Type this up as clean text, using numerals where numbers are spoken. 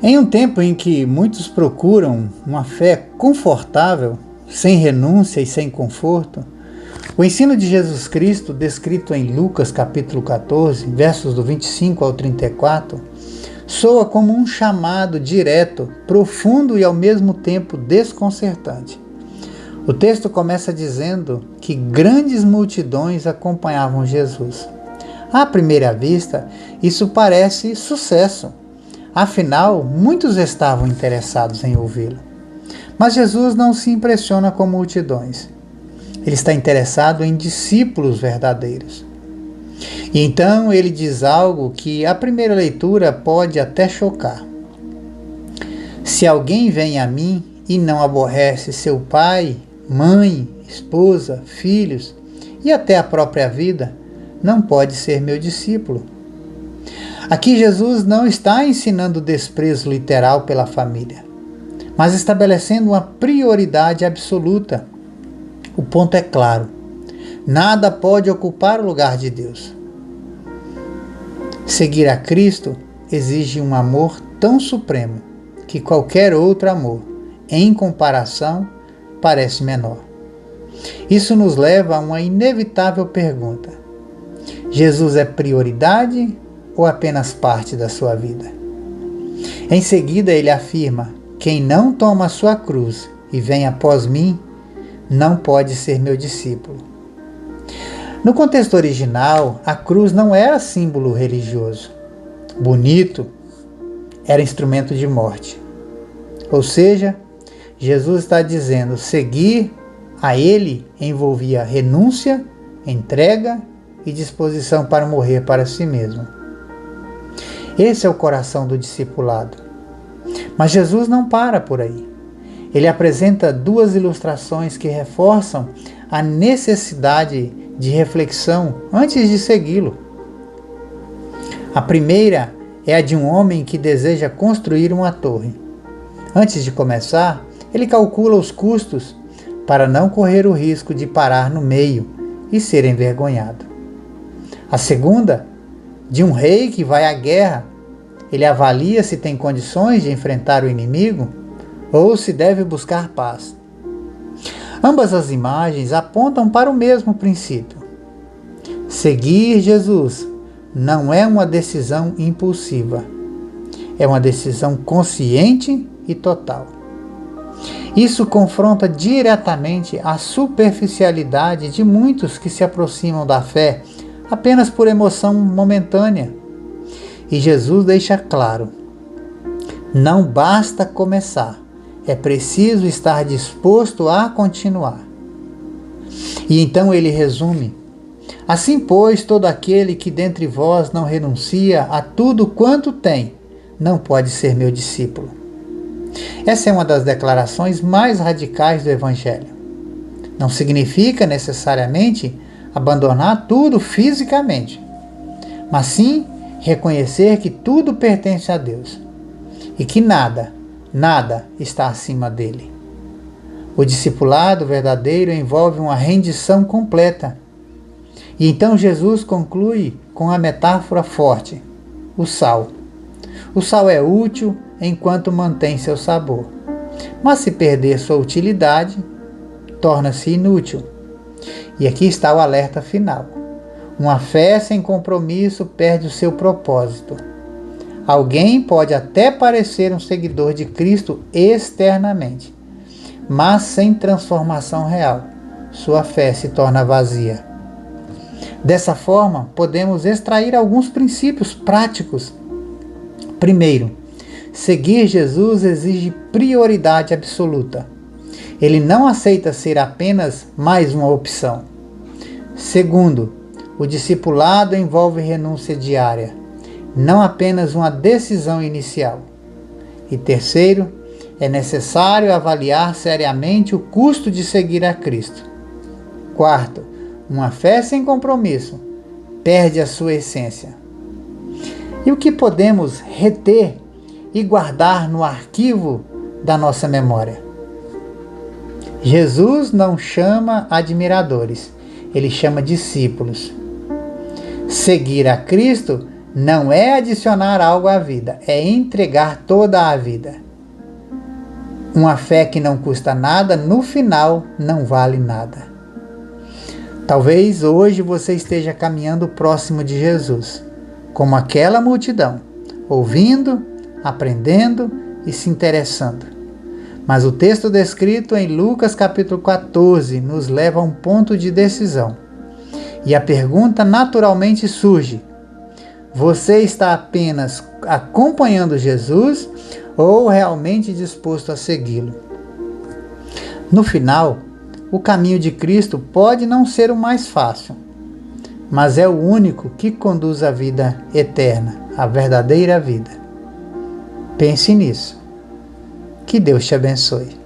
Em um tempo em que muitos procuram uma fé confortável, sem renúncia e sem conforto, o ensino de Jesus Cristo, descrito em Lucas capítulo 14, versos do 25 ao 34, soa como um chamado direto, profundo e ao mesmo tempo desconcertante. O texto começa dizendo que grandes multidões acompanhavam Jesus. À primeira vista, isso parece sucesso. Afinal, muitos estavam interessados em ouvi-lo. Mas Jesus não se impressiona com multidões. Ele está interessado em discípulos verdadeiros. E então ele diz algo que à primeira leitura pode até chocar. Se alguém vem a mim e não aborrece seu pai, mãe, esposa, filhos e até a própria vida, não pode ser meu discípulo. Aqui Jesus não está ensinando desprezo literal pela família, mas estabelecendo uma prioridade absoluta. O ponto é claro: nada pode ocupar o lugar de Deus. Seguir a Cristo exige um amor tão supremo que qualquer outro amor, em comparação, parece menor. Isso nos leva a uma inevitável pergunta: Jesus é prioridade ou apenas parte da sua vida? Em seguida ele afirma: quem não toma a sua cruz e vem após mim, não pode ser meu discípulo. No contexto original, a cruz não era símbolo religioso. Bonito, era instrumento de morte. Ou seja, Jesus está dizendo: seguir a Ele envolvia renúncia, entrega e disposição para morrer para si mesmo. Esse é o coração do discipulado. Mas Jesus não para por aí. Ele apresenta duas ilustrações que reforçam a necessidade de reflexão antes de segui-lo. A primeira é a de um homem que deseja construir uma torre. Antes de começar, ele calcula os custos para não correr o risco de parar no meio e ser envergonhado. A segunda, de um rei que vai à guerra. Ele avalia se tem condições de enfrentar o inimigo ou se deve buscar paz. Ambas as imagens apontam para o mesmo princípio. Seguir Jesus não é uma decisão impulsiva, é uma decisão consciente e total. Isso confronta diretamente a superficialidade de muitos que se aproximam da fé apenas por emoção momentânea. E Jesus deixa claro: não basta começar, é preciso estar disposto a continuar. E então ele resume: assim, pois, todo aquele que dentre vós não renuncia a tudo quanto tem, não pode ser meu discípulo. Essa é uma das declarações mais radicais do Evangelho. Não significa necessariamente abandonar tudo fisicamente, mas sim reconhecer que tudo pertence a Deus e que nada está acima dele. O discipulado verdadeiro envolve uma rendição completa. E então Jesus conclui com a metáfora forte: o sal. O sal é útil enquanto mantém seu sabor, mas se perder sua utilidade, torna-se inútil. E aqui está o alerta final: uma fé sem compromisso perde o seu propósito. Alguém pode até parecer um seguidor de Cristo externamente, mas sem transformação real, sua fé se torna vazia. Dessa forma, podemos extrair alguns princípios práticos. Primeiro, seguir Jesus exige prioridade absoluta. Ele não aceita ser apenas mais uma opção. Segundo, o discipulado envolve renúncia diária, não apenas uma decisão inicial. E terceiro, é necessário avaliar seriamente o custo de seguir a Cristo. Quarto, uma fé sem compromisso perde a sua essência. E o que podemos reter e guardar no arquivo da nossa memória? Jesus não chama admiradores, ele chama discípulos. Seguir a Cristo não é adicionar algo à vida, é entregar toda a vida. Uma fé que não custa nada, no final não vale nada. Talvez hoje você esteja caminhando próximo de Jesus, como aquela multidão, ouvindo, aprendendo e se interessando. Mas o texto descrito em Lucas capítulo 14 nos leva a um ponto de decisão. E a pergunta naturalmente surge: você está apenas acompanhando Jesus ou realmente disposto a segui-lo? No final, o caminho de Cristo pode não ser o mais fácil, mas é o único que conduz à vida eterna, à verdadeira vida. Pense nisso. Que Deus te abençoe.